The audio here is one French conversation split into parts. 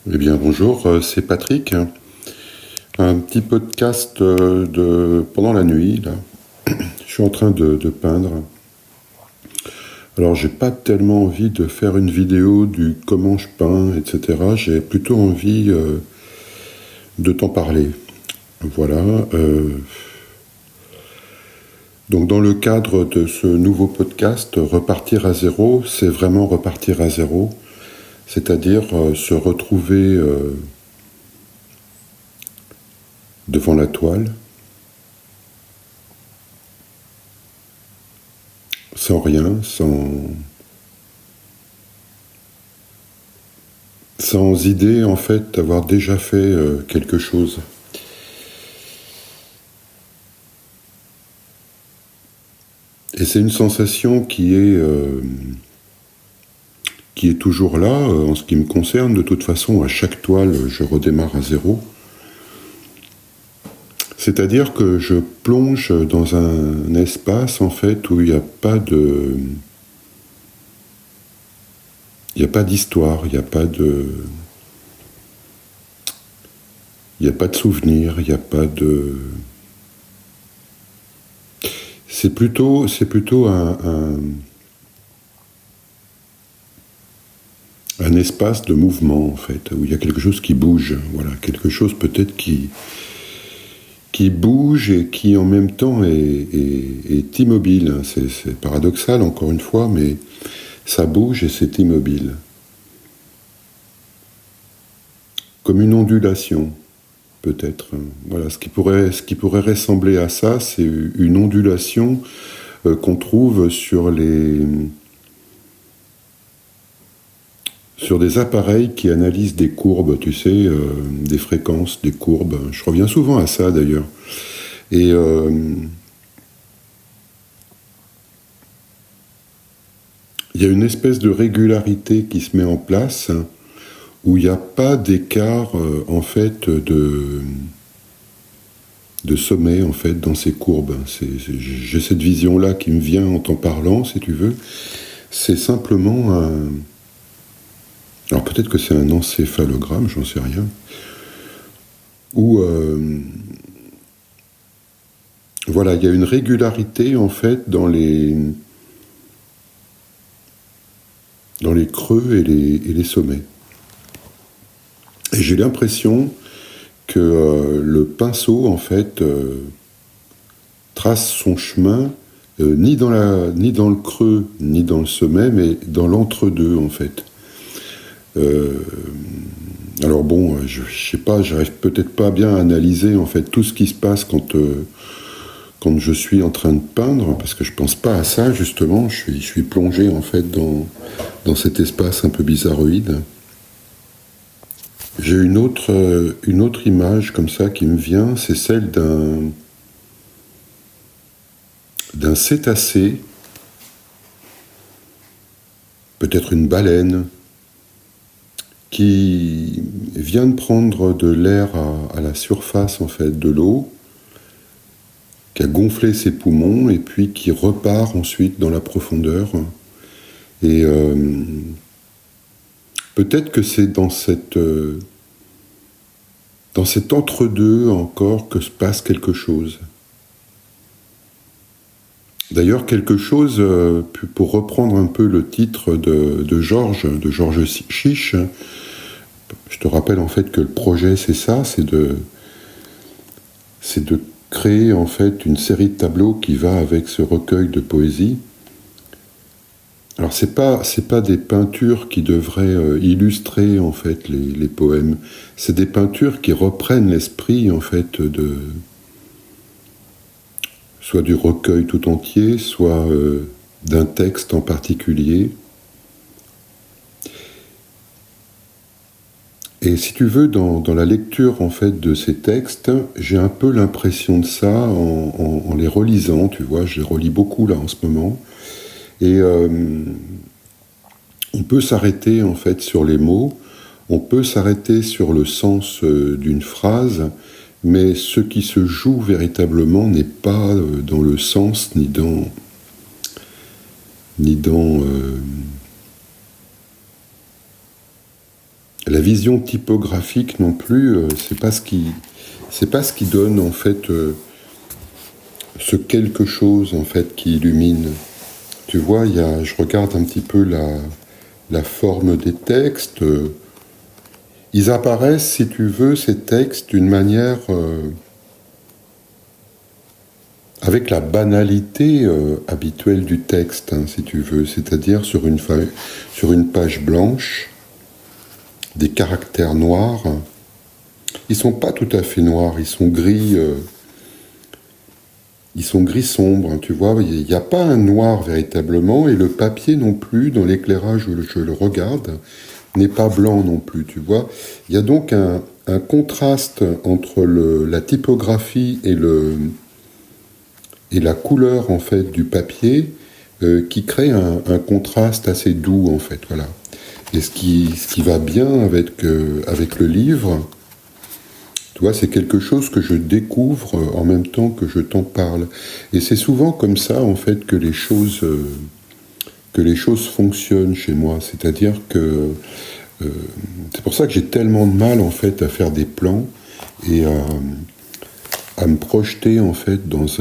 Eh bien, bonjour, c'est Patrick. Un petit podcast pendant la nuit, là. Je suis en train de peindre. Alors, j'ai pas tellement envie de faire une vidéo du comment je peins, etc. J'ai plutôt envie de t'en parler. Voilà. Donc, dans le cadre de ce nouveau podcast, repartir à zéro, c'est vraiment repartir à zéro. C'est-à-dire se retrouver devant la toile, sans rien, sans idée en fait d'avoir déjà fait quelque chose. Et c'est une sensation qui est toujours là en ce qui me concerne. De toute façon, à chaque toile, je redémarre à zéro. C'est-à-dire que je plonge dans un espace en fait où il n'y a pas d'histoire, il n'y a pas de souvenir, il n'y a pas de... C'est plutôt un espace de mouvement, en fait, où il y a quelque chose qui bouge, voilà, quelque chose peut-être qui bouge et qui en même temps est immobile. C'est paradoxal, encore une fois, mais ça bouge et c'est immobile. Comme une ondulation, peut-être. Voilà, ce qui pourrait ressembler à ça, c'est une ondulation qu'on trouve sur des appareils qui analysent des courbes, tu sais, des fréquences, des courbes. Je reviens souvent à ça d'ailleurs. Et il y a une espèce de régularité qui se met en place où il n'y a pas d'écart en fait de sommet en fait dans ces courbes. J'ai cette vision-là qui me vient en t'en parlant, si tu veux. C'est simplement un... Alors peut-être que c'est un encéphalogramme, j'en sais rien. Où voilà, il y a une régularité en fait dans les creux et les sommets. Et j'ai l'impression que le pinceau en fait trace son chemin ni dans le creux ni dans le sommet, mais dans l'entre-deux en fait. Alors bon, je sais pas, j'arrive peut-être pas bien à analyser en fait tout ce qui se passe quand je suis en train de peindre, parce que je pense pas à ça justement. Je suis plongé en fait dans cet espace un peu bizarroïde. J'ai une autre image comme ça qui me vient, c'est celle d'un cétacé, peut-être une baleine, qui vient de prendre de l'air à la surface en fait de l'eau, qui a gonflé ses poumons et puis qui repart ensuite dans la profondeur. Et peut-être que c'est dans cet entre-deux encore que se passe quelque chose. D'ailleurs, quelque chose, pour reprendre un peu le titre de Georges Chiche, je te rappelle en fait que le projet c'est ça, c'est de créer en fait une série de tableaux qui va avec ce recueil de poésie. Alors c'est pas des peintures qui devraient illustrer en fait les poèmes, c'est des peintures qui reprennent l'esprit en fait soit du recueil tout entier, soit d'un texte en particulier. Et si tu veux, dans la lecture en fait de ces textes, j'ai un peu l'impression de ça en les relisant, tu vois, je les relis beaucoup là en ce moment. Et on peut s'arrêter en fait sur les mots, on peut s'arrêter sur le sens d'une phrase, mais ce qui se joue véritablement n'est pas dans le sens ni dans la vision typographique non plus, c'est pas ce qui donne en fait ce quelque chose en fait qui illumine. Tu vois, je regarde un petit peu la forme des textes. Ils apparaissent, si tu veux, ces textes d'une manière avec la banalité habituelle du texte, hein, si tu veux, c'est-à-dire sur une page blanche, des caractères noirs. Ils sont pas tout à fait noirs, ils sont gris sombres, hein, tu vois. Il n'y a pas un noir véritablement, et le papier non plus, dans l'éclairage où je le regarde, n'est pas blanc non plus, tu vois. Il y a donc un contraste entre la typographie et la couleur en fait du papier qui crée un contraste assez doux en fait, voilà. Et ce qui va bien avec le livre, tu vois, c'est quelque chose que je découvre en même temps que je t'en parle. Et c'est souvent comme ça en fait que les choses fonctionnent chez moi. C'est-à-dire que c'est pour ça que j'ai tellement de mal en fait à faire des plans et à me projeter en fait dans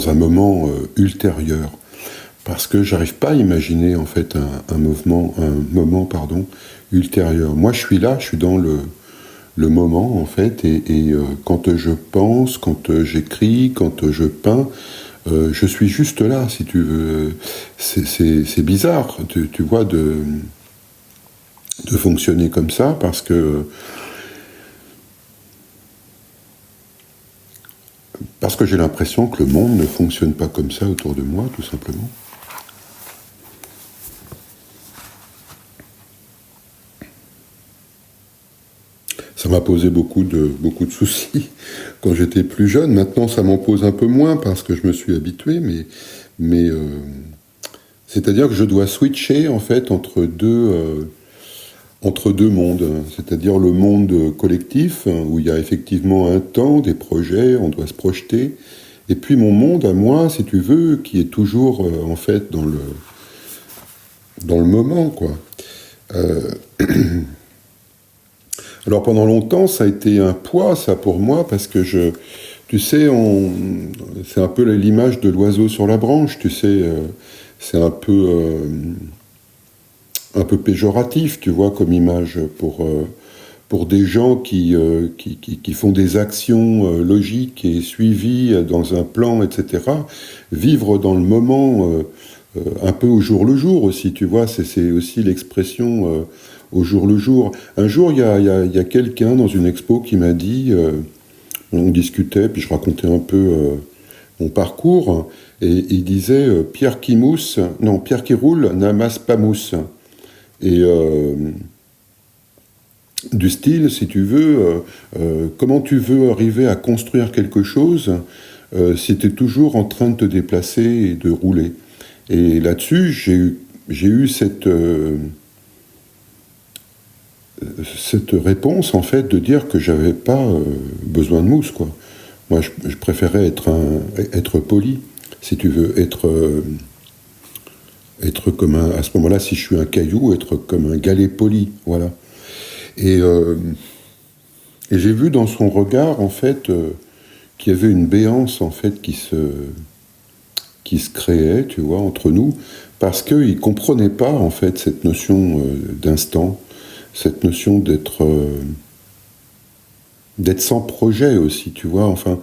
un moment ultérieur, parce que j'arrive pas à imaginer en fait un moment ultérieur. Moi, je suis là, je suis dans le moment en fait, et quand je pense, quand j'écris, quand je peins, je suis juste là, si tu veux. C'est bizarre, tu vois, de fonctionner comme ça, parce que j'ai l'impression que le monde ne fonctionne pas comme ça autour de moi, tout simplement. Ça m'a posé beaucoup de soucis quand j'étais plus jeune. Maintenant, ça m'en pose un peu moins parce que je me suis habitué, mais c'est-à-dire que je dois switcher en fait entre deux mondes. C'est-à-dire le monde collectif, où il y a effectivement un temps, des projets, on doit se projeter, et puis mon monde à moi, si tu veux, qui est toujours en fait dans le moment, quoi. Alors pendant longtemps, ça a été un poids, ça, pour moi, parce que tu sais, c'est un peu l'image de l'oiseau sur la branche, tu sais, c'est un peu péjoratif, tu vois, comme image pour des gens qui font des actions logiques et suivies dans un plan, etc. Vivre dans le moment, un peu au jour le jour aussi, tu vois, c'est aussi l'expression au jour le jour. Un jour, il y a quelqu'un dans une expo qui m'a dit, on discutait, puis je racontais un peu mon parcours, et il disait Pierre qui roule n'amasse pas mousse. Et du style, si tu veux, comment tu veux arriver à construire quelque chose si tu es toujours en train de te déplacer et de rouler. Et là-dessus, j'ai eu cette réponse, en fait, de dire que j'avais pas besoin de mousse, quoi. Moi, je préférais être poli, si tu veux, être comme à ce moment-là, si je suis un caillou, être comme un galet poli, voilà. Et j'ai vu dans son regard, en fait, qu'il y avait une béance, en fait, qui se créait, tu vois, entre nous, parce qu'il comprenait pas, en fait, cette notion d'instant, cette notion d'être sans projet aussi, tu vois, enfin.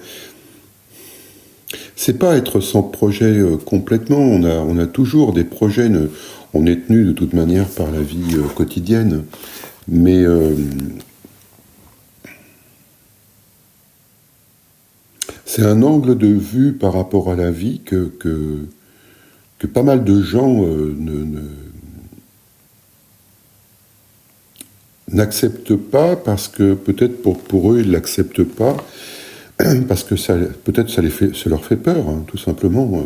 C'est pas être sans projet complètement, on a toujours des projets, on est tenu de toute manière par la vie quotidienne, mais c'est un angle de vue par rapport à la vie que pas mal de gens n'acceptent pas, parce que peut-être pour eux ils l'acceptent pas, parce que peut-être ça leur fait peur, hein, tout simplement.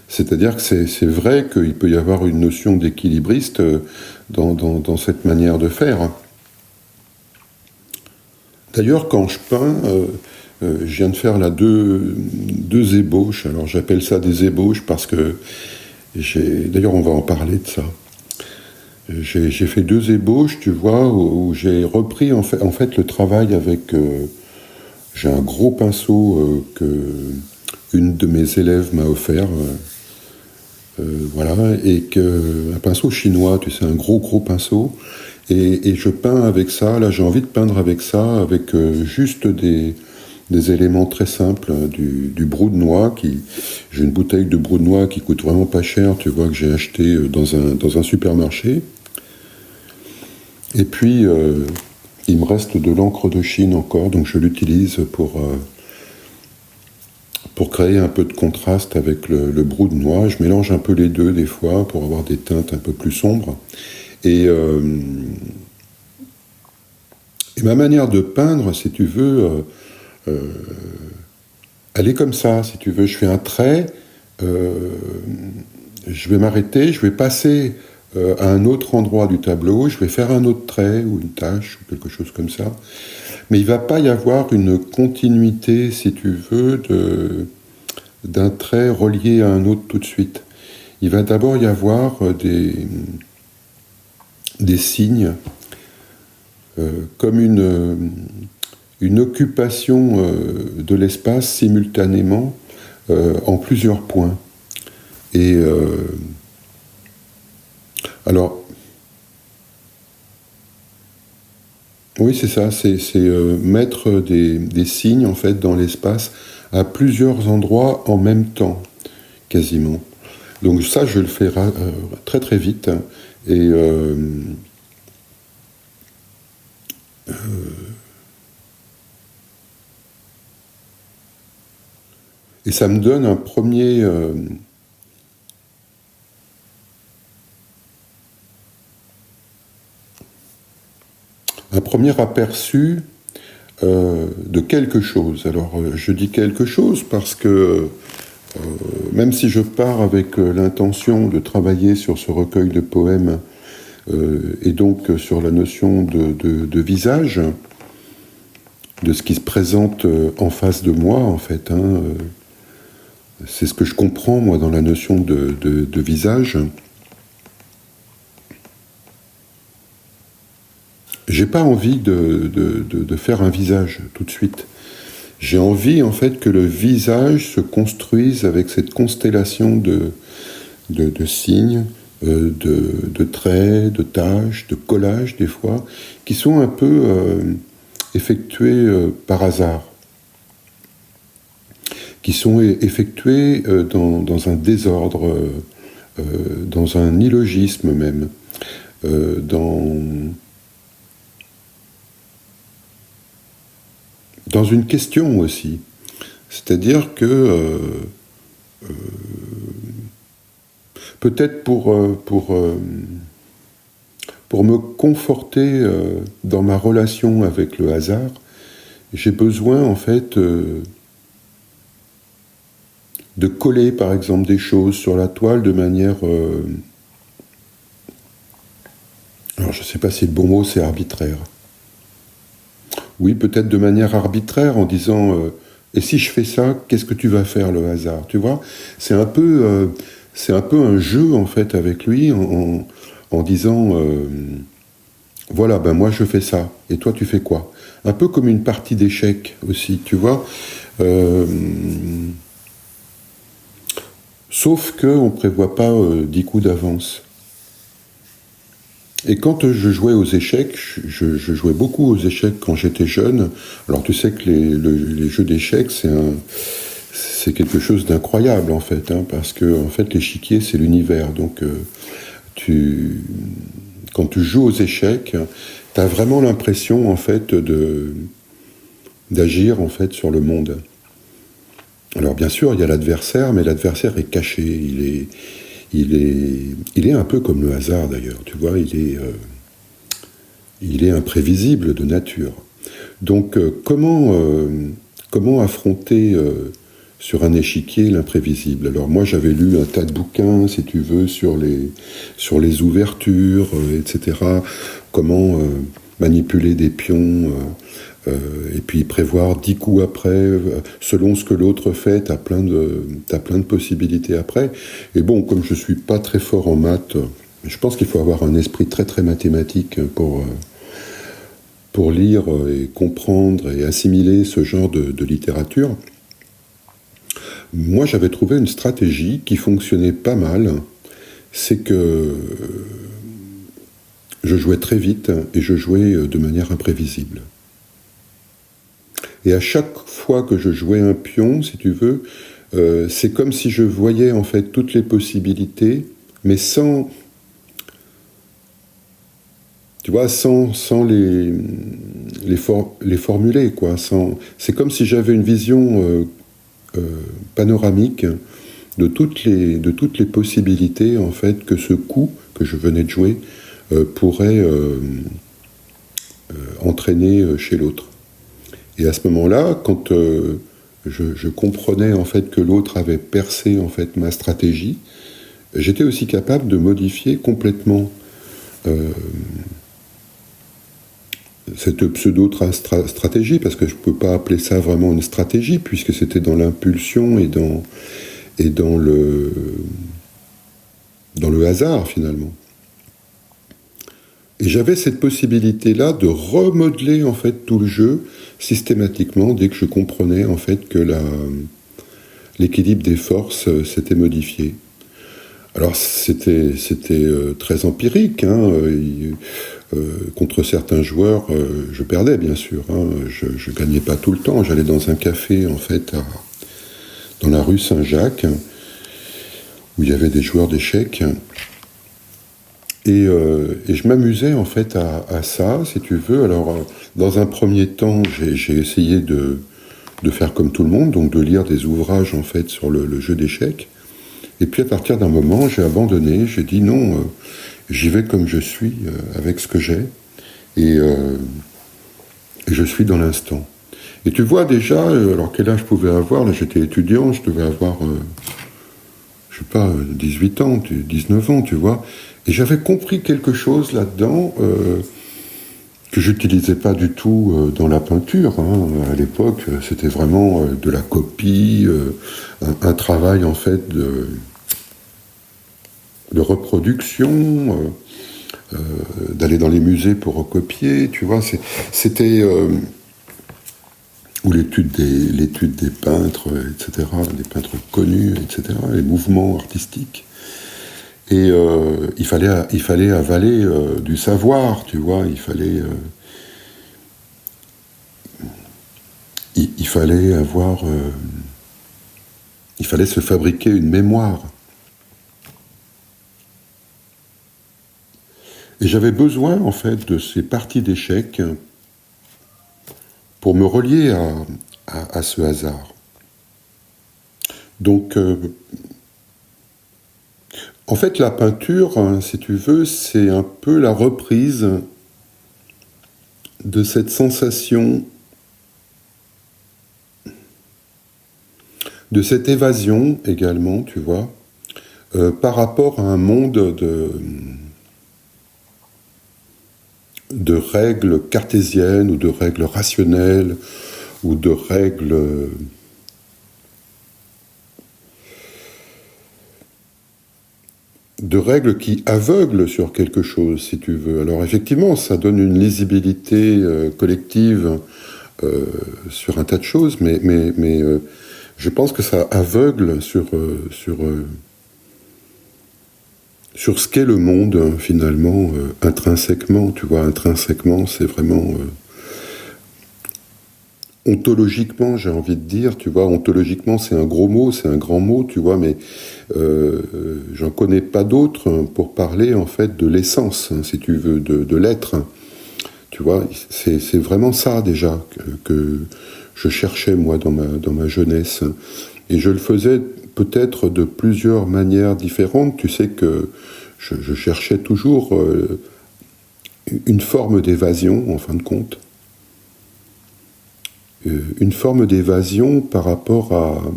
C'est-à-dire que c'est vrai qu'il peut y avoir une notion d'équilibriste dans cette manière de faire. D'ailleurs, quand je peins, je viens de faire là deux ébauches. Alors j'appelle ça des ébauches parce que d'ailleurs on va en parler de ça. J'ai fait 2 ébauches, tu vois, où j'ai repris en fait le travail avec... j'ai un gros pinceau que une de mes élèves m'a offert, voilà, un pinceau chinois, tu sais, un gros pinceau, et je peins avec ça. Là, j'ai envie de peindre avec ça, avec juste des éléments très simples, du brou de noix. J'ai une bouteille de brou de noix qui coûte vraiment pas cher, tu vois, que j'ai acheté dans un supermarché. Et puis, il me reste de l'encre de Chine encore, donc je l'utilise pour créer un peu de contraste avec le brou de noix. Je mélange un peu les deux des fois pour avoir des teintes un peu plus sombres. Et ma manière de peindre, si tu veux, elle est comme ça, si tu veux. Je fais un trait, je vais m'arrêter, je vais passer à un autre endroit du tableau, je vais faire un autre trait ou une tache ou quelque chose comme ça. Mais il ne va pas y avoir une continuité, si tu veux, d'un trait relié à un autre tout de suite. Il va d'abord y avoir des signes, comme une occupation de l'espace simultanément en plusieurs points. Et alors, oui, c'est ça, c'est mettre des signes en fait dans l'espace à plusieurs endroits en même temps, quasiment. Donc ça, je le fais très très vite. Et et ça me donne un premier aperçu de quelque chose. Alors, je dis quelque chose parce que même si je pars avec l'intention de travailler sur ce recueil de poèmes et donc sur la notion de visage, de ce qui se présente en face de moi, en fait, c'est ce que je comprends, moi, dans la notion de visage. J'ai pas envie de faire un visage tout de suite. J'ai envie, en fait, que le visage se construise avec cette constellation de signes, de traits, de taches, de collages, des fois, qui sont un peu effectués par hasard, qui sont effectués dans un désordre, dans un illogisme même, dans une question aussi. C'est-à-dire que peut-être pour me conforter dans ma relation avec le hasard, j'ai besoin en fait de coller par exemple des choses sur la toile de manière... alors je ne sais pas si le bon mot c'est arbitraire. Oui, peut-être de manière arbitraire en disant et si je fais ça, qu'est-ce que tu vas faire le hasard? Tu vois, c'est un peu un jeu en fait avec lui en disant voilà, ben moi je fais ça et toi tu fais quoi? Un peu comme une partie d'échecs aussi, tu vois. Sauf qu'on ne prévoit pas 10 coups d'avance. Et quand je jouais aux échecs, je jouais beaucoup aux échecs quand j'étais jeune. Alors tu sais que les jeux d'échecs, c'est quelque chose d'incroyable en fait, parce que en fait l'échiquier c'est l'univers. Donc quand tu joues aux échecs, tu as vraiment l'impression en fait d'agir en fait sur le monde. Alors bien sûr, il y a l'adversaire, mais l'adversaire est caché. Il est un peu comme le hasard d'ailleurs, tu vois, il est imprévisible de nature. Donc comment affronter sur un échiquier l'imprévisible? Alors moi j'avais lu un tas de bouquins, si tu veux, sur les ouvertures, etc. Comment manipuler des pions, et puis prévoir 10 coups après, selon ce que l'autre fait, t'as plein de possibilités après. Et bon, comme je suis pas très fort en maths, Je pense qu'il faut avoir un esprit très très mathématique pour lire et comprendre et assimiler ce genre de littérature. Moi, j'avais trouvé une stratégie qui fonctionnait pas mal. C'est que je jouais très vite et je jouais de manière imprévisible. Et à chaque fois que je jouais un pion, si tu veux, c'est comme si je voyais en fait toutes les possibilités, mais sans, tu vois, sans les formuler, quoi. C'est comme si j'avais une vision panoramique de toutes les possibilités en fait que ce coup que je venais de jouer pourrait entraîner chez l'autre. Et à ce moment-là, quand je comprenais en fait que l'autre avait percé en fait ma stratégie, j'étais aussi capable de modifier complètement cette pseudo-stratégie, parce que je ne peux pas appeler ça vraiment une stratégie, puisque c'était dans l'impulsion et dans le hasard finalement. Et j'avais cette possibilité-là de remodeler en fait tout le jeu systématiquement dès que je comprenais en fait que l'équilibre des forces s'était modifié. Alors c'était très empirique, hein, contre certains joueurs, je perdais bien sûr, hein, je gagnais pas tout le temps. J'allais dans un café en fait dans la rue Saint-Jacques où il y avait des joueurs d'échecs. Et je m'amusais en fait à ça, si tu veux. Alors, dans un premier temps, j'ai essayé de faire comme tout le monde, donc de lire des ouvrages en fait sur le jeu d'échecs. Et puis à partir d'un moment, j'ai abandonné. J'ai dit non, j'y vais comme je suis, avec ce que j'ai, et je suis dans l'instant. Et tu vois déjà, alors quel âge je pouvais avoir? Là, j'étais étudiant, je devais avoir, je sais pas, 18 ans, 19 ans, tu vois. Et j'avais compris quelque chose là-dedans que j'utilisais pas du tout dans la peinture. Hein. À l'époque, c'était vraiment de la copie, un travail en fait de reproduction, d'aller dans les musées pour recopier, tu vois. C'était ou l'étude des peintres, etc., des peintres connus, etc., les mouvements artistiques. Et il fallait avaler du savoir, tu vois, il fallait avoir, il fallait se fabriquer une mémoire. Et j'avais besoin, en fait, de ces parties d'échecs pour me relier à ce hasard. Donc, en fait, la peinture, hein, si tu veux, c'est un peu la reprise de cette sensation, de cette évasion également, tu vois, par rapport à un monde de règles cartésiennes ou de règles rationnelles ou de règles qui aveuglent sur quelque chose, si tu veux. Alors effectivement, ça donne une lisibilité collective sur un tas de choses, mais je pense que ça aveugle sur ce qu'est le monde, finalement, intrinsèquement, tu vois. Intrinsèquement, c'est vraiment ontologiquement, j'ai envie de dire, tu vois. Ontologiquement, c'est un gros mot, c'est un grand mot, tu vois, mais j'en connais pas d'autres pour parler, en fait, de l'essence, hein, si tu veux, de l'être. Tu vois, c'est vraiment ça, déjà, que je cherchais, moi, dans ma jeunesse. Et je le faisais peut-être de plusieurs manières différentes. Tu sais que je cherchais toujours une forme d'évasion, en fin de compte. Une forme d'évasion par rapport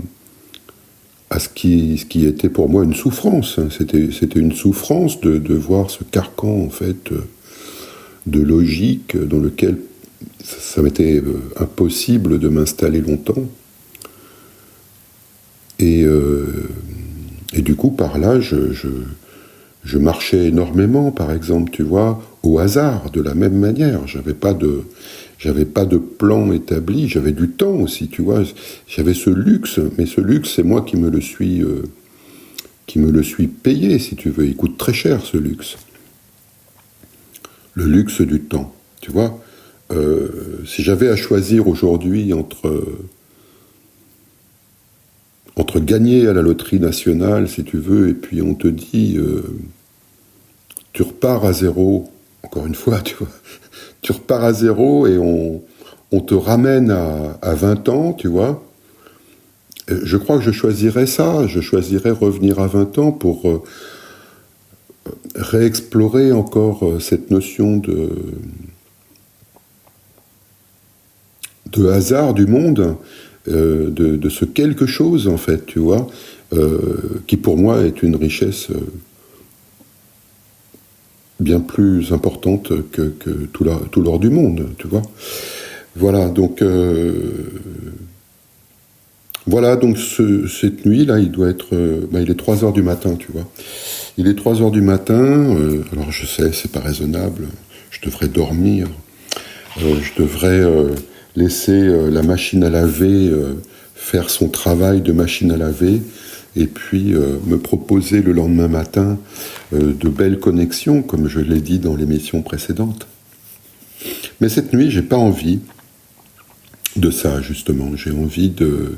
à ce qui était pour moi une souffrance. C'était une souffrance de voir ce carcan, en fait, de logique dans lequel ça m'était impossible de m'installer longtemps. Et du coup, par là, je je marchais énormément, par exemple, tu vois, au hasard, de la même manière. J'avais pas de plan établi, j'avais du temps aussi, tu vois. J'avais ce luxe, mais ce luxe, c'est moi qui me le suis payé, si tu veux. Il coûte très cher, ce luxe. Le luxe du temps, tu vois. Si j'avais à choisir aujourd'hui entre gagner à la loterie nationale, si tu veux, et puis on te dit, tu repars à zéro, encore une fois, tu vois, tu repars à zéro et on te ramène à 20 ans, tu vois. Je crois que je choisirais ça, je choisirais revenir à 20 ans pour réexplorer encore cette notion de hasard du monde, de ce quelque chose, en fait, tu vois, qui pour moi est une richesse bien plus importante que tout l'or du monde, tu vois. Voilà, donc cette nuit-là, il doit être... il est 3 heures du matin, tu vois. Il est 3 heures du matin, alors je sais, c'est pas raisonnable, je devrais dormir, je devrais laisser la machine à laver faire son travail de machine à laver, et puis me proposer le lendemain matin de belles connexions, comme je l'ai dit dans l'émission précédente. Mais cette nuit, j'ai pas envie de ça, justement. J'ai envie de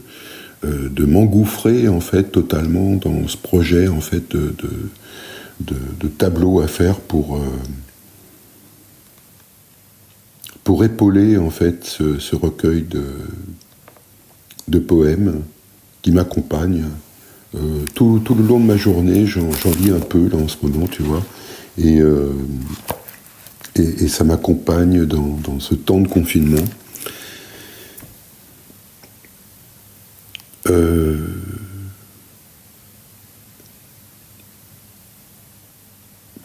m'engouffrer, en fait, totalement dans ce projet, en fait, de tableau à faire pour épauler, en fait, ce recueil de poèmes qui m'accompagnent. Tout le long de ma journée, j'en lis un peu, là, en ce moment, tu vois. Et ça m'accompagne dans ce temps de confinement.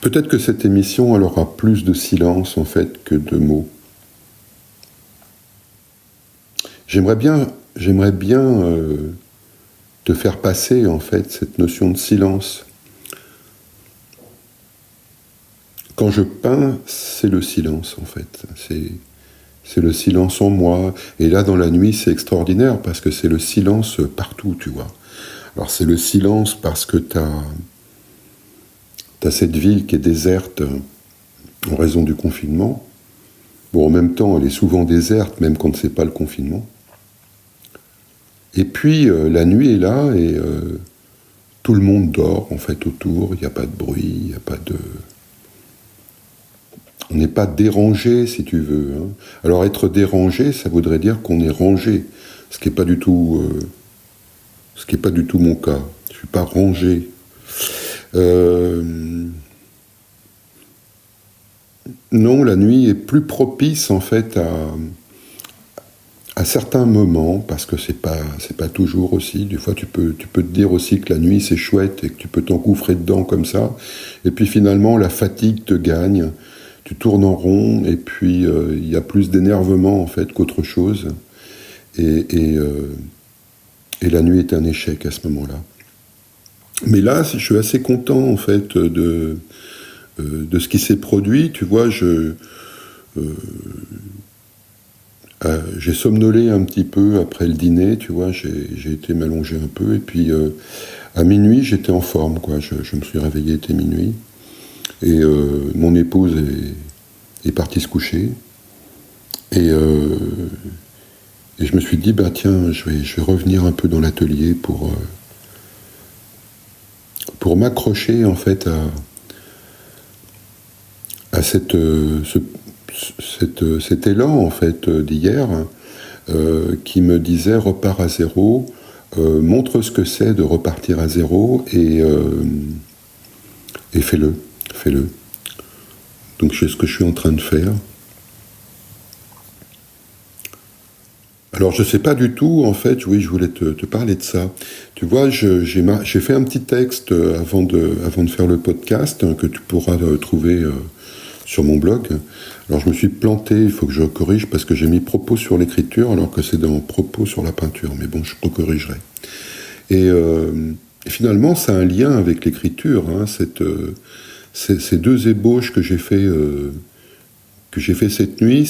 Peut-être que cette émission, elle aura plus de silence, en fait, que de mots. J'aimerais bien te faire passer, en fait, cette notion de silence. Quand je peins, c'est le silence, en fait. C'est le silence en moi. Et là, dans la nuit, c'est extraordinaire, parce que c'est le silence partout, tu vois. Alors, c'est le silence parce que t'as cette ville qui est déserte en raison du confinement. Bon, en même temps, elle est souvent déserte, même quand c'est pas le confinement. Et puis, la nuit est là, et tout le monde dort, en fait, autour. Il n'y a pas de bruit, il n'y a pas de... On n'est pas dérangé, si tu veux. Hein. Alors, être dérangé, ça voudrait dire qu'on est rangé, ce qui n'est pas du tout mon cas. Je ne suis pas rangé. Non, la nuit est plus propice, en fait, à certains moments, parce que c'est pas toujours aussi. Des fois, tu peux te dire aussi que la nuit, c'est chouette et que tu peux t'engouffrer dedans comme ça. Et puis, finalement, la fatigue te gagne. Tu tournes en rond, et puis il y a plus d'énervement, en fait, qu'autre chose. Et la nuit est un échec à ce moment-là. Mais là, je suis assez content, en fait, de ce qui s'est produit. Tu vois, j'ai somnolé un petit peu après le dîner, tu vois, j'ai été m'allonger un peu, et puis à minuit, j'étais en forme, quoi. Je me suis réveillé, il était minuit, et mon épouse est partie se coucher, et je me suis dit, bah tiens, je vais revenir un peu dans l'atelier pour m'accrocher, en fait, à cet élan, en fait, d'hier, qui me disait repars à zéro, montre ce que c'est de repartir à zéro, et fais-le. Donc c'est ce que je suis en train de faire. Alors je sais pas du tout, en fait, oui, je voulais te parler de ça. Tu vois, j'ai fait un petit texte avant de faire le podcast, hein, que tu pourras trouver sur mon blog. Alors je me suis planté, il faut que je corrige, parce que j'ai mis propos sur l'écriture, alors que c'est dans propos sur la peinture, mais bon, je corrigerai. Et Et finalement, ça a un lien avec l'écriture. Hein, ces deux ébauches que j'ai fait cette nuit,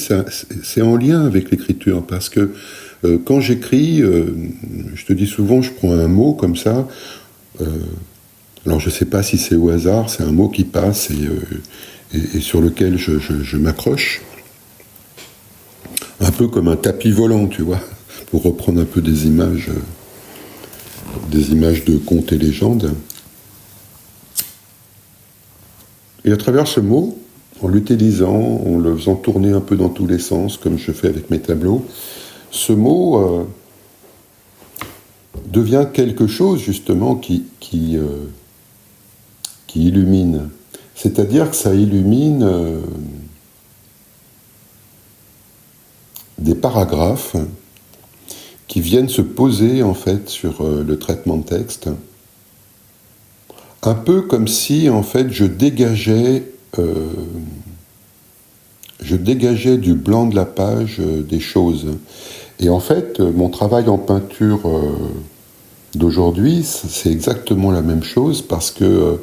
c'est en lien avec l'écriture. Parce que quand j'écris, je te dis souvent, je prends un mot comme ça. Alors je ne sais pas si c'est au hasard, c'est un mot qui passe et sur lequel je m'accroche. Un peu comme un tapis volant, tu vois, pour reprendre un peu des images de contes et légendes. Et à travers ce mot, en l'utilisant, en le faisant tourner un peu dans tous les sens, comme je fais avec mes tableaux, ce mot devient quelque chose justement qui illumine. C'est-à-dire que ça illumine des paragraphes qui viennent se poser en fait sur le traitement de texte, un peu comme si en fait je dégageais du blanc de la page des choses. Et en fait, mon travail en peinture d'aujourd'hui, c'est exactement la même chose parce que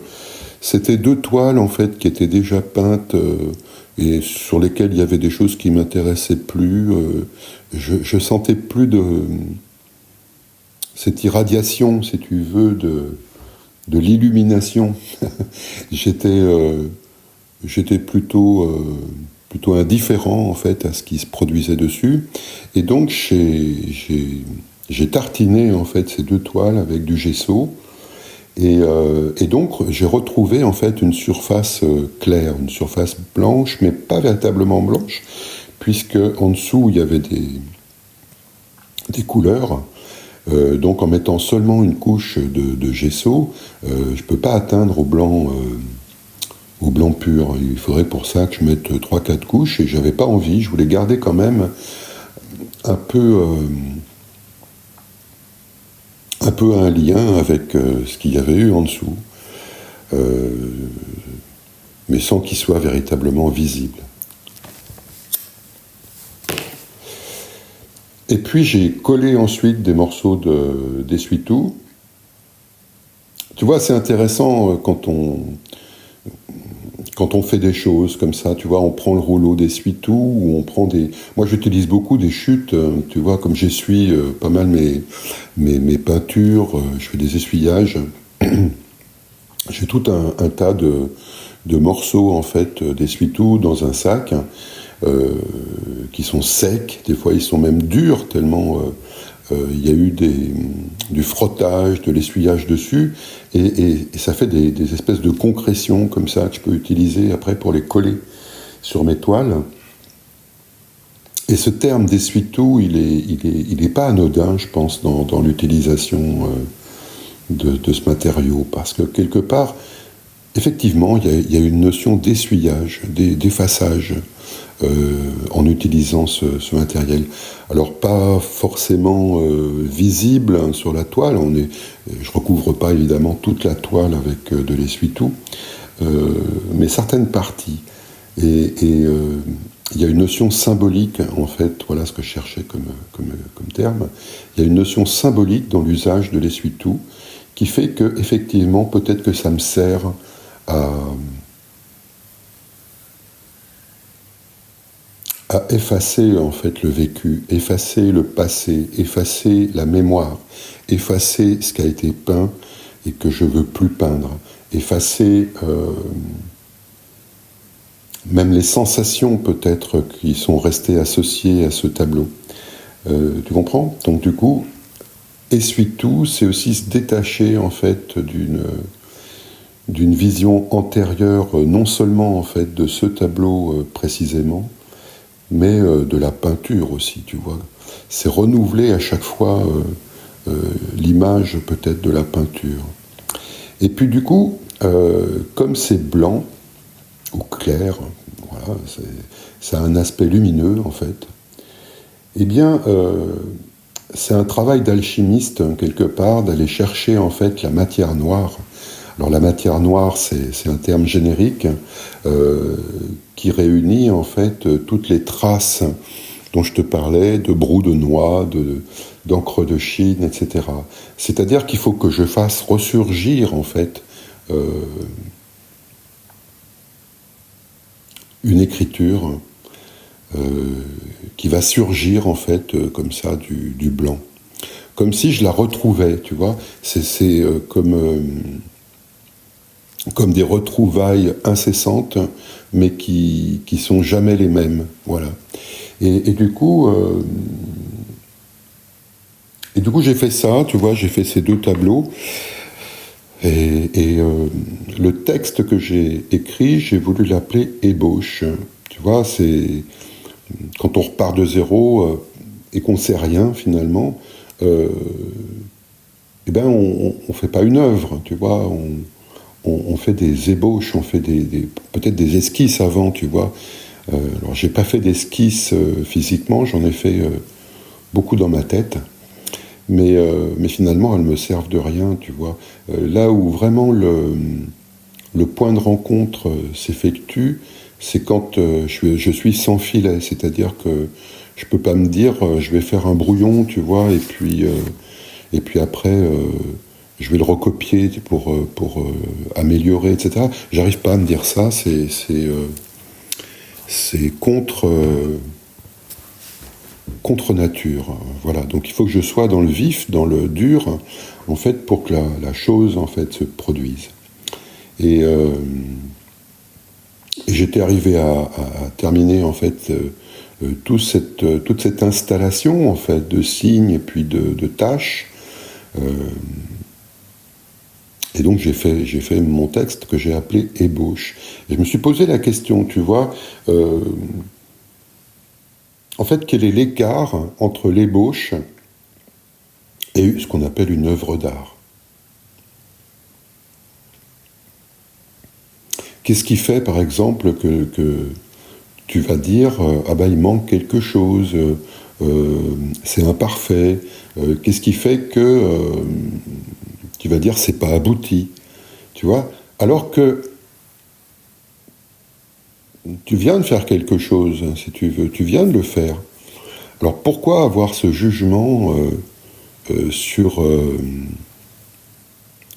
c'était deux toiles en fait qui étaient déjà peintes et sur lesquelles il y avait des choses qui m'intéressaient plus. Je sentais plus de cette irradiation, si tu veux, de l'illumination. J'étais plutôt indifférent en fait à ce qui se produisait dessus, et donc j'ai tartiné en fait ces deux toiles avec du gesso. Et donc j'ai retrouvé en fait une surface claire, une surface blanche, mais pas véritablement blanche, puisque en dessous il y avait des couleurs. Donc en mettant seulement une couche de gesso, je peux pas atteindre au blanc pur. Il faudrait pour ça que je mette 3-4 couches, et j'avais pas envie. Je voulais garder quand même un peu un lien avec ce qu'il y avait eu en dessous, mais sans qu'il soit véritablement visible. Et puis j'ai collé ensuite des morceaux d'essuie-tout. Tu vois, c'est intéressant quand on fait des choses comme ça, tu vois, on prend le rouleau d'essuie-tout, ou on prend des... Moi, j'utilise beaucoup des chutes, tu vois, comme j'essuie pas mal mes peintures, je fais des essuyages. J'ai tout un tas de morceaux, en fait, d'essuie-tout dans un sac, qui sont secs, des fois ils sont même durs, tellement il y a eu du frottage, de l'essuyage dessus, et ça fait des espèces de concrétions comme ça que je peux utiliser après pour les coller sur mes toiles. Et ce terme d'essuie-tout, il est pas anodin, je pense, dans l'utilisation de ce matériau, parce que quelque part, effectivement, il y a une notion d'essuyage, d'effaçage en utilisant ce matériel. Alors pas forcément visible sur la toile, je recouvre pas évidemment toute la toile avec de l'essuie-tout, mais certaines parties. Et il y a une notion symbolique, en fait, voilà ce que je cherchais comme terme. Il y a une notion symbolique dans l'usage de l'essuie-tout qui fait que, effectivement, peut-être que ça me sert à effacer en fait le vécu, effacer le passé, effacer la mémoire, effacer ce qui a été peint et que je veux plus peindre, effacer même les sensations peut-être qui sont restées associées à ce tableau. Tu comprends ? Donc du coup, essuie-tout, c'est aussi se détacher en fait d'une vision antérieure, non seulement en fait de ce tableau précisément, mais de la peinture aussi, tu vois. C'est renouveler à chaque fois l'image peut-être de la peinture. Et puis du coup, comme c'est blanc ou clair, voilà, ça a un aspect lumineux en fait, eh bien, c'est un travail d'alchimiste quelque part d'aller chercher en fait la matière noire. Alors la matière noire, c'est un terme générique qui réunit en fait toutes les traces dont je te parlais, de brou de noix, d'encre de Chine, etc. C'est-à-dire qu'il faut que je fasse ressurgir, en fait, une écriture qui va surgir, en fait, comme ça, du blanc. Comme si je la retrouvais, tu vois. C'est comme des retrouvailles incessantes, mais qui sont jamais les mêmes, voilà. Et du coup, j'ai fait ça, tu vois, j'ai fait ces 2 tableaux, et le texte que j'ai écrit, j'ai voulu l'appeler Ébauche. Tu vois, c'est quand on repart de zéro et qu'on sait rien finalement, eh ben on fait pas une œuvre, tu vois, on fait des ébauches, on fait peut-être des esquisses avant, tu vois. Alors j'ai pas fait d'esquisses physiquement, j'en ai fait beaucoup dans ma tête, mais finalement elles me servent de rien, tu vois. Là où vraiment le point de rencontre s'effectue, c'est quand je suis sans filet, c'est-à-dire que je peux pas me dire je vais faire un brouillon, tu vois, et puis après je vais le recopier pour améliorer, etc. J'arrive pas à me dire ça, c'est contre nature, voilà. Donc il faut que je sois dans le vif, dans le dur, en fait, pour que la chose, en fait, se produise. Et j'étais arrivé à terminer, en fait, toute cette installation, en fait, de signes et puis de tâches. Et donc j'ai fait mon texte que j'ai appelé Ébauche. Et je me suis posé la question, tu vois, en fait, quel est l'écart entre l'ébauche et ce qu'on appelle une œuvre d'art? Qu'est-ce qui fait, par exemple, que tu vas dire ah ben il manque quelque chose, c'est imparfait. Qu'est-ce qui fait que tu vas dire c'est pas abouti, tu vois? Alors que tu viens de faire quelque chose, si tu veux, tu viens de le faire. Alors pourquoi avoir ce jugement sur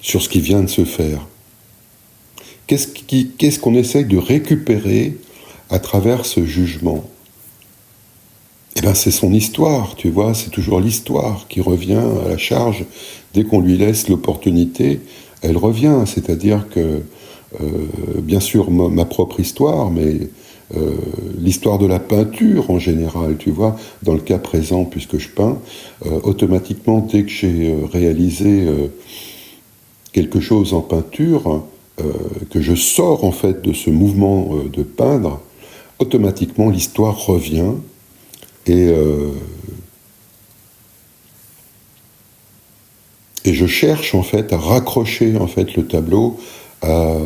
ce qui vient de se faire? Qu'est-ce qu'on essaye de récupérer à travers ce jugement? Eh bien, c'est son histoire, tu vois, c'est toujours l'histoire qui revient à la charge. Dès qu'on lui laisse l'opportunité, elle revient. C'est-à-dire que, bien sûr, ma propre histoire, mais l'histoire de la peinture en général, tu vois, dans le cas présent, puisque je peins, automatiquement, dès que j'ai réalisé quelque chose en peinture, que je sors en fait de ce mouvement de peindre, automatiquement l'histoire revient et je cherche en fait à raccrocher en fait le tableau à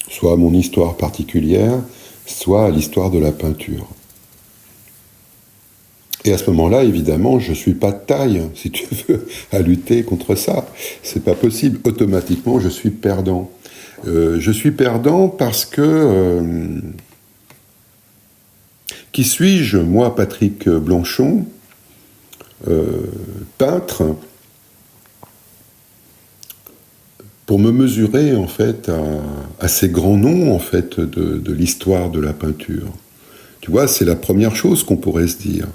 soit à mon histoire particulière, soit à l'histoire de la peinture. Et à ce moment-là, évidemment, je suis pas de taille, si tu veux, à lutter contre ça. C'est pas possible. Automatiquement, je suis perdant. Je suis perdant parce que qui suis-je, moi, Patrick Blanchon, peintre, pour me mesurer en fait à ces grands noms en fait de l'histoire de la peinture. Tu vois, c'est la première chose qu'on pourrait se dire.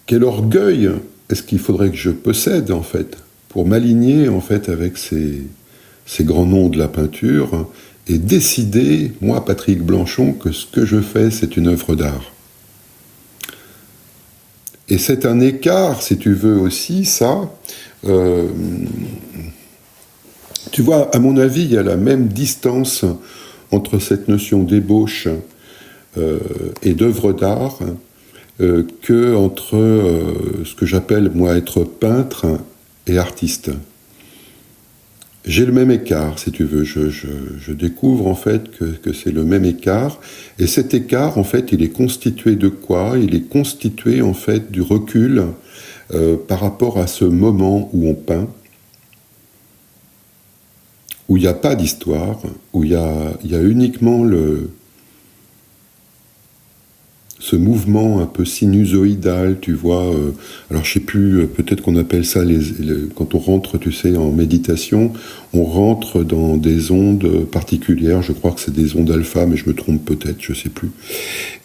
Quel orgueil est-ce qu'il faudrait que je possède en fait pour m'aligner en fait avec ces grands noms de la peinture et décider, moi Patrick Blanchon, que ce que je fais c'est une œuvre d'art. Et c'est un écart, si tu veux aussi, ça. Tu vois, à mon avis, il y a la même distance entre cette notion d'ébauche et d'œuvre d'art que entre ce que j'appelle, moi, être peintre et artiste. J'ai le même écart, si tu veux. Je découvre, en fait, que c'est le même écart. Et cet écart, en fait, il est constitué de quoi? Il est constitué, en fait, du recul par rapport à ce moment où on peint, où il n'y a pas d'histoire, où il y a uniquement ce mouvement un peu sinusoïdal, tu vois. Alors je sais plus, peut-être qu'on appelle ça quand on rentre, tu sais, en méditation, on rentre dans des ondes particulières. Je crois que c'est des ondes alpha, mais je me trompe peut-être, je sais plus.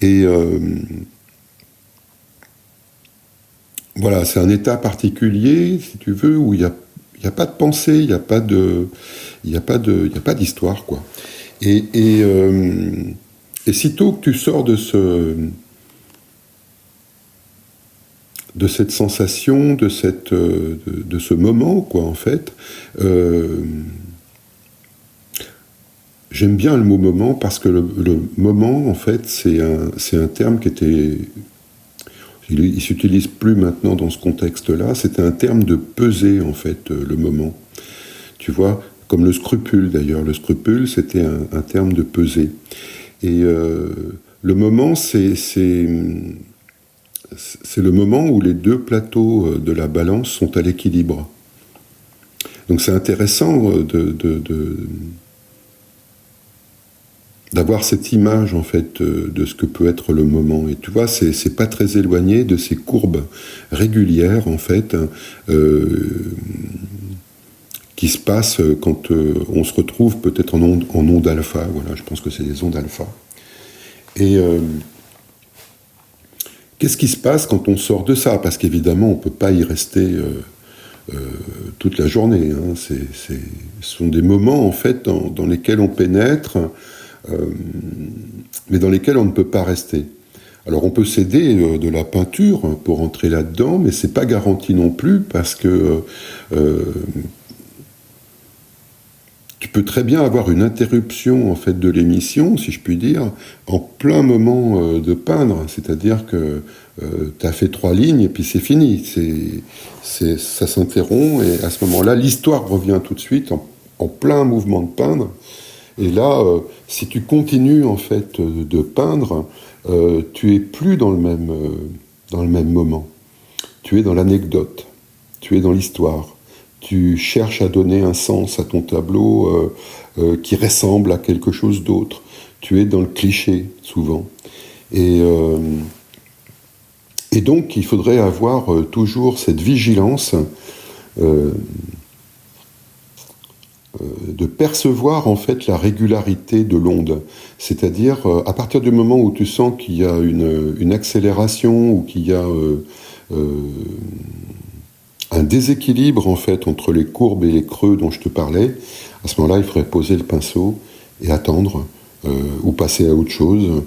Et voilà, c'est un état particulier, si tu veux, où il y a pas de pensée, il y a pas d'histoire, quoi. Et sitôt que tu sors de cette sensation, de ce moment, quoi, en fait. J'aime bien le mot moment parce que le moment, en fait, c'est un terme qui était... Il s'utilise plus maintenant dans ce contexte-là. C'était un terme de peser, en fait, le moment. Tu vois, comme le scrupule, d'ailleurs. Le scrupule, c'était un terme de peser. Et le moment, c'est le moment où les deux plateaux de la balance sont à l'équilibre. Donc c'est intéressant d'avoir cette image, en fait, de ce que peut être le moment. Et tu vois, c'est pas très éloigné de ces courbes régulières, en fait, qui se passent quand on se retrouve peut-être en onde alpha. Voilà, je pense que c'est des ondes alpha. Et qu'est-ce qui se passe quand on sort de ça? Parce qu'évidemment, on ne peut pas y rester toute la journée. Hein. Ce sont des moments, en fait, dans lesquels on pénètre, mais dans lesquels on ne peut pas rester. Alors, on peut s'aider de la peinture pour entrer là-dedans, mais c'est pas garanti non plus, parce que tu peux très bien avoir une interruption, en fait, de l'émission, si je puis dire, en plein moment de peindre. C'est-à-dire que tu as fait 3 lignes et puis c'est fini. Ça s'interrompt et à ce moment-là, l'histoire revient tout de suite en plein mouvement de peindre. Et là, si tu continues, en fait, de peindre, tu es plus dans le même moment. Tu es dans l'anecdote. Tu es dans l'histoire. Tu cherches à donner un sens à ton tableau qui ressemble à quelque chose d'autre. Tu es dans le cliché, souvent. Et donc, il faudrait avoir toujours cette vigilance de percevoir, en fait, la régularité de l'onde. C'est-à-dire, à partir du moment où tu sens qu'il y a une accélération ou qu'il y a... un déséquilibre, en fait, entre les courbes et les creux dont je te parlais, à ce moment-là, il faudrait poser le pinceau et attendre, ou passer à autre chose,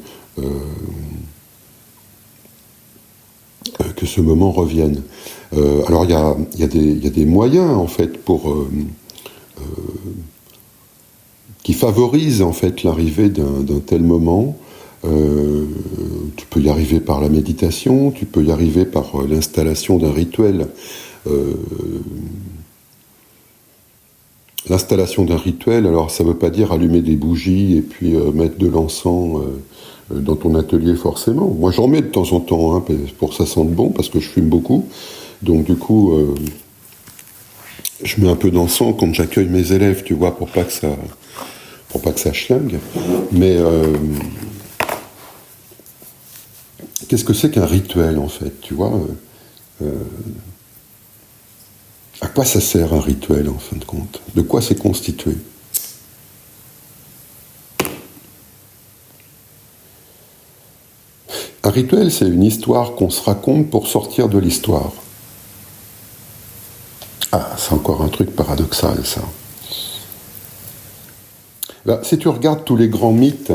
que ce moment revienne. Alors, il y a des moyens, en fait, qui favorisent, en fait, l'arrivée d'un tel moment. Tu peux y arriver par la méditation, tu peux y arriver par l'installation d'un rituel. L'installation d'un rituel, alors ça ne veut pas dire allumer des bougies et puis mettre de l'encens dans ton atelier forcément. Moi j'en mets de temps en temps, hein, pour que ça sente bon, parce que je fume beaucoup. Donc du coup, je mets un peu d'encens quand j'accueille mes élèves, tu vois, pour pas que ça chlingue. Mais qu'est-ce que c'est qu'un rituel, en fait, tu vois à quoi ça sert un rituel, en fin de compte? De quoi c'est constitué? Un rituel, c'est une histoire qu'on se raconte pour sortir de l'histoire. Ah, c'est encore un truc paradoxal, ça. Là, si tu regardes tous les grands mythes,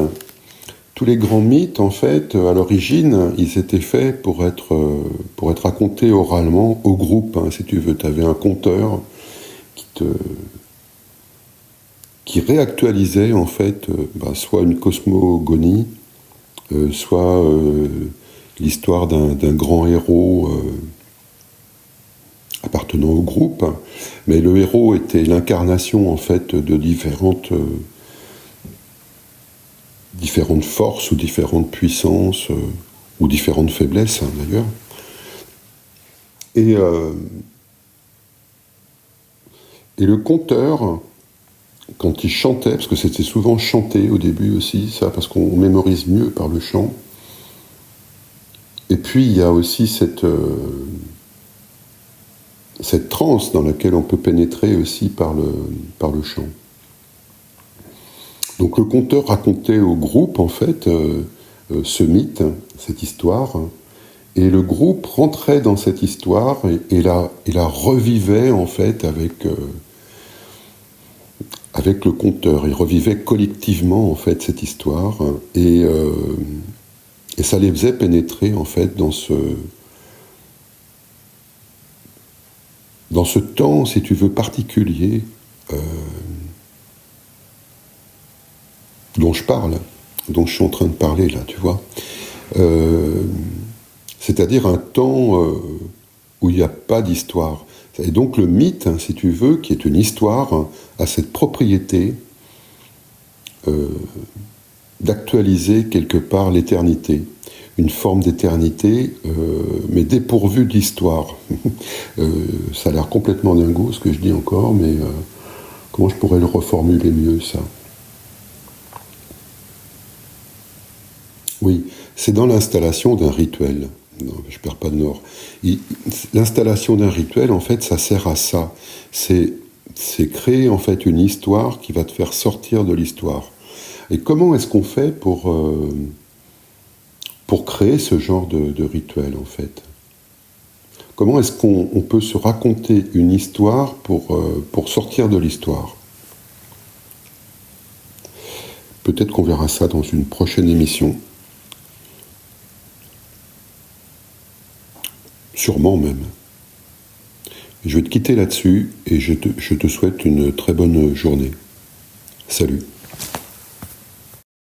en fait, à l'origine, ils étaient faits pour être racontés oralement au groupe, hein, si tu veux. Tu avais un conteur qui réactualisait, en fait, soit une cosmogonie, soit l'histoire d'un grand héros appartenant au groupe. Mais le héros était l'incarnation, en fait, de différentes forces ou différentes puissances ou différentes faiblesses, hein, d'ailleurs. Et le conteur, quand il chantait, parce que c'était souvent chanté au début aussi, ça, parce qu'on mémorise mieux par le chant. Et puis il y a aussi cette transe dans laquelle on peut pénétrer aussi par le chant. Donc le conteur racontait au groupe, en fait, ce mythe, cette histoire, et le groupe rentrait dans cette histoire et la revivait, en fait, avec le conteur. Ils revivaient collectivement, en fait, cette histoire, et ça les faisait pénétrer, en fait, dans ce temps, si tu veux, particulier, dont je parle, dont je suis en train de parler là, tu vois. C'est-à-dire un temps où il n'y a pas d'histoire. Et donc le mythe, si tu veux, qui est une histoire, a cette propriété d'actualiser quelque part l'éternité. Une forme d'éternité, mais dépourvue d'histoire. Ça a l'air complètement dingo ce que je dis encore, mais comment je pourrais le reformuler mieux, ça ? Oui, c'est dans l'installation d'un rituel. Non, je perds pas de nord. L'installation d'un rituel, en fait, ça sert à ça. C'est créer, en fait, une histoire qui va te faire sortir de l'histoire. Et comment est-ce qu'on fait pour créer ce genre de rituel, en fait ? Comment est-ce qu'on peut se raconter une histoire pour sortir de l'histoire ? Peut-être qu'on verra ça dans une prochaine émission. Sûrement même. Je vais te quitter là-dessus et je te souhaite une très bonne journée. Salut.